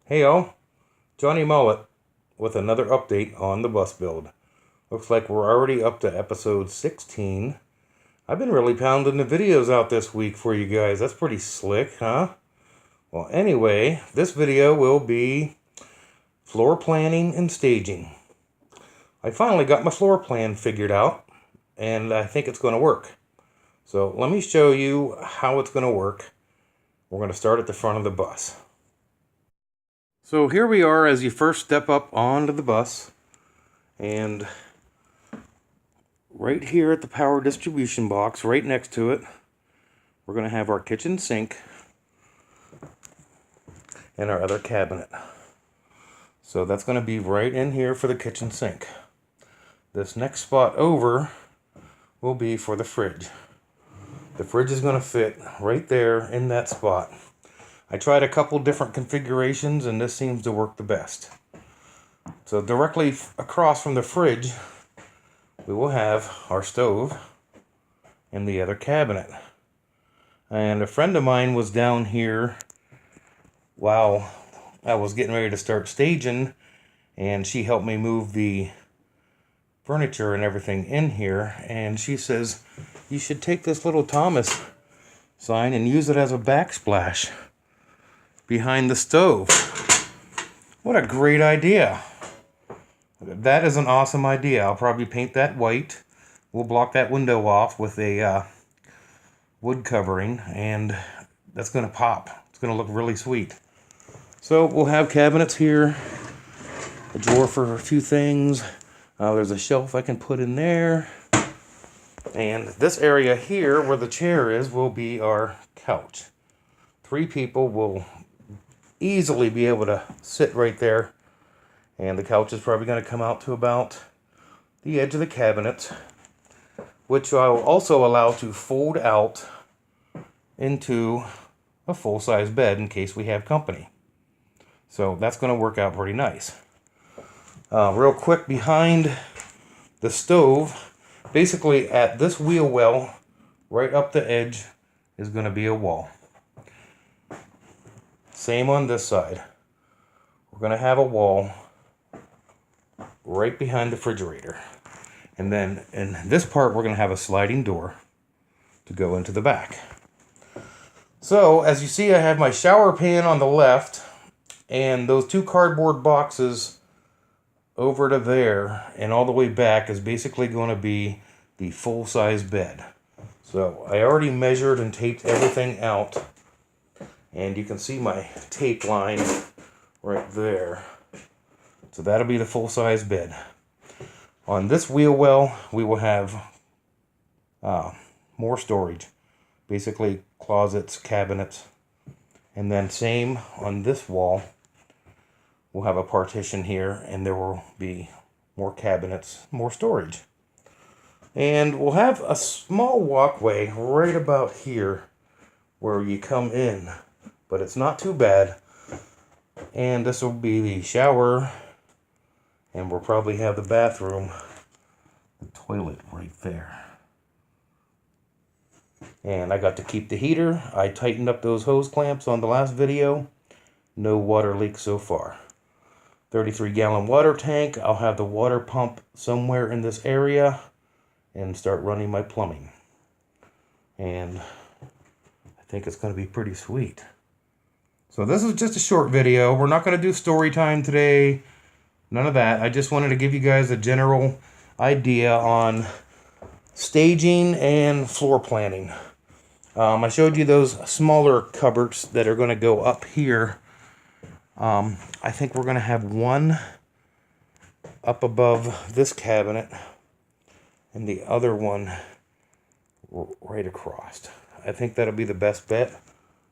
Hey y'all, Johnny Mullet with another update on the bus build. Looks like we're already up to episode 16. I've been really pounding the videos out this week for you guys. That's pretty slick, huh? Well, anyway, this video will be floor planning and staging. I finally got my floor plan figured out, and I think it's going to work. So let me show you how it's going to work. We're going to start at the front of the bus. So here we are as you first step up onto the bus, and right here at the power distribution box, right next to it, we're going to have our kitchen sink and our other cabinet. So that's going to be right in here for the kitchen sink. This next spot over will be for the fridge. The fridge is going to fit right there in that spot. I tried a couple different configurations and this seems to work the best. So directly across from the fridge, we will have our stove and the other cabinet. And a friend of mine was down here while I was getting ready to start staging, and she helped me move the furniture and everything in here, and she says, you should take this little Thomas sign and use it as a backsplash behind the stove. What a great idea. That is an awesome idea. I'll probably paint that white. We'll block that window off with a wood covering, and that's going to pop. It's going to look really sweet. So we'll have cabinets here, a drawer for a few things. There's a shelf I can put in there. And this area here where the chair is will be our couch. 3 people will easily be able to sit right there, and the couch is probably going to come out to about the edge of the cabinet, which I will also allow to fold out into a full-size bed in case we have company. So that's going to work out pretty nice. Real quick, behind the stove, basically at this wheel well right up the edge is going to be a wall. Same on this side. We're going to have a wall right behind the refrigerator. And then in this part, we're going to have a sliding door to go into the back. So as you see, I have my shower pan on the left and those 2 cardboard boxes over to there, and all the way back is basically going to be the full-size bed. So I already measured and taped everything out. And you can see my tape line right there. So that'll be the full-size bed. On this wheel well, we will have more storage. Basically closets, cabinets. And then same on this wall. We'll have a partition here, and there will be more cabinets, more storage. And we'll have a small walkway right about here where you come in. But it's not too bad. And this will be the shower, and we'll probably have the bathroom, the toilet right there. And I got to keep the heater. I tightened up those hose clamps on the last video. No water leaks so far. 33-gallon water tank. I'll have the water pump somewhere in this area and start running my plumbing. And I think it's going to be pretty sweet. So this is just a short video. We're not going to do story time today. None of that. I just wanted to give you guys a general idea on staging and floor planning. I showed you those smaller cupboards that are going to go up here. I think we're going to have one up above this cabinet and the other one right across. I think that'll be the best bet.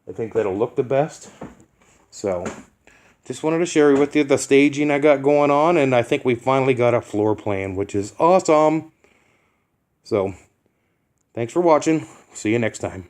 I think that'll look the best. So, just wanted to share with you the staging I got going on, and I think we finally got a floor plan, which is awesome. So, thanks for watching. See you next time.